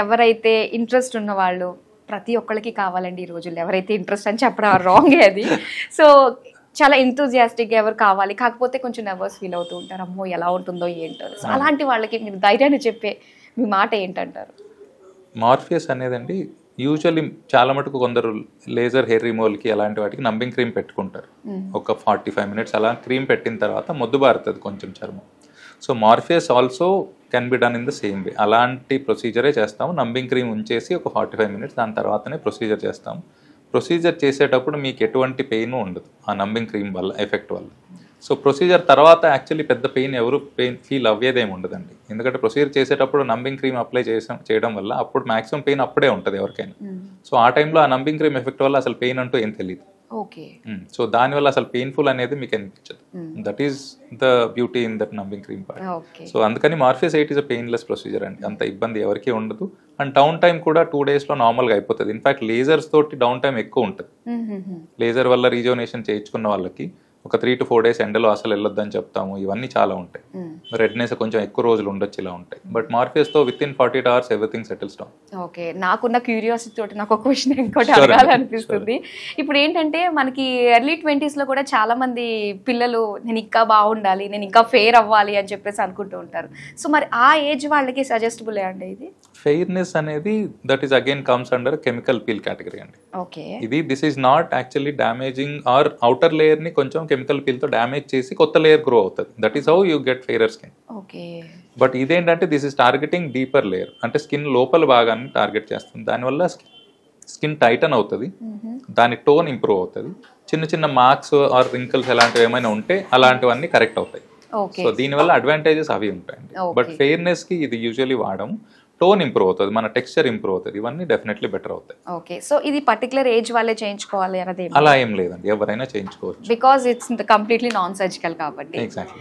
ఎవరైతే ఇంట్రెస్ట్ ఉన్న వాళ్ళు ప్రతి ఒక్కరికి కావాలండి ఈ రోజుల్లో. ఎవరైతే ఇంట్రెస్ట్ అని చెప్పడం రాంగ్ అది. సో చాలా ఎంతూజియాస్టిక్గా ఎవరు కావాలి, కాకపోతే కొంచెం నర్వస్ ఫీల్ అవుతూ ఉంటారు, అమ్మో ఎలా ఉంటుందో ఏంటో. సో అలాంటి వాళ్ళకి మీరు ధైర్యాన్ని చెప్పే మీ మాట ఏంటంటారు? మార్ఫియస్ అనేదండి యూజువల్లీ చాలా మటుకు కొందరు లేజర్ హెయిర్ రిమూవల్కి అలాంటి వాటికి నంబింగ్ క్రీమ్ పెట్టుకుంటారు. ఒక 45 minutes అలా క్రీమ్ పెట్టిన తర్వాత మొద్దు బారుతుంది కొంచెం చర్మం. So Morpheus also can be done in the same way. అలాంటి ప్రొసీజరే చేస్తాము. నంబింగ్ క్రీమ్ ఉంచేసి ఒక 45 minutes దాని తర్వాతనే ప్రొసీజర్ చేస్తాము. ప్రొసీజర్ చేసేటప్పుడు మీకు ఎటువంటి పెయిన్ ఉండదు ఆ నంబింగ్ క్రీమ్ వల్ల, ఎఫెక్ట్ వల్ల. సో ప్రొసీజర్ తర్వాత యాక్చువల్లీ పెద్ద పెయిన్ ఫీల్ అవ్వేదేమి ఉండదండి. ఎందుకంటే ప్రొసీజర్ చేసేటప్పుడు నంబింగ్ క్రీమ్ అప్లై చేయడం వల్ల అప్పుడు మాక్సిమం పెయిన్ అప్పుడే ఉంటుంది ఎవరికైనా. సో ఆ టైంలో ఆ నంబింగ్ క్రీమ్ ఎఫెక్ట్ వల్ల అసలు పెయిన్ అంటూ ఏం తెలియదు. సో దానివల్ల అసలు పెయిన్ఫుల్ అనేది మీకు అనిపించదు. That is the beauty in that numbing cream part. So అందుకని Morpheus 8 is a painless procedure అండి. అంత ఇబ్బంది ఎవరికి ఉండదు. అండ్ డౌన్ టైం కూడా 2 daysలో నార్మల్గా అయిపోతుంది. ఇన్ఫాక్ట్ లేజర్స్ తోటి డౌన్ టైం ఎక్కువ ఉంటుంది. లేజర్ వల్ల రీజోనేషన్ చేయించుకున్న వాళ్ళకి ఒక 3 to 4 days ఎండలో అసలు వెళ్ళొద్దని చెప్తాము. ఇవన్నీ చాలా ఉంటాయి. రెడ్నెస్ కొంచెం ఎక్కువ రోజులు ఉండొచ్చు, ఇలా ఉంటాయి. బట్ మార్ఫియస్తో within 48 hours everything settles down. Okay, నాకున్న క్యూరియాసిటీ తోటి నాకు ఒక క్వశ్చన్ ఇంకోటి అడగాలనిపిస్తుంది. ఇప్పుడు ఏంటంటే మనకి ఎర్లీ 20s కూడా చాలా మంది పిల్లలు నేను ఇంకా బాగుండాలి, నేను ఇంకా ఫెయిర్ అవ్వాలి అని చెప్పేసి అనుకుంటూ ఉంటారు. సో మరి ఆ ఏజ్ వాళ్ళకి సజెస్టబుల్ అండి ఇది? ఫెయిర్నెస్ అనేది that is again comes under chemical peel category అండి. ఓకే, ఇది this is not actually damaging our outer layer ని కొంచెం కెమికల్ పీల్ తో డామేజ్ చేసి కొత్త లేయర్ గ్రో అవుతుంది. That is how you get fairer skin. Okay, but ఇదేంటంటే this is targeting deeper layer, అంటే స్కిన్ లోపల భాగాన్ని టార్గెట్ చేస్తుంది. దానివల్ల స్కిన్ టైటన్ అవుతుంది, దాని టోన్ ఇంప్రూవ్ అవుతుంది. చిన్న చిన్న మార్క్స్ ఆర్ రింకిల్స్ ఎలాంటివి ఏమైనా ఉంటే అలాంటివన్నీ కరెక్ట్ అవుతాయి. సో దీనివల్ల అడ్వాంటేజెస్ అవి ఉంటాయండి. బట్ ఫెయిర్నెస్ కి ఇది యూజువల్లీ వాడము. టోన్ ఇంప్రూవ్ అవుతుంది, మన టెక్స్చర్ ఇంప్రూవ్ అవుతుంది, ఇవన్నీ డెఫినెట్లీ బెటర్ అవుతాయి. ఓకే, సో ఇది పర్టికులర్ ఏజ్ వాళ్ళే చేయించుకోవాలి అనేది అలా ఏం లేదండి, ఎవరైనా చేయించుకోవచ్చు. Because it's completely non surgical కాబట్టి. ఎగ్జాక్ట్లీ.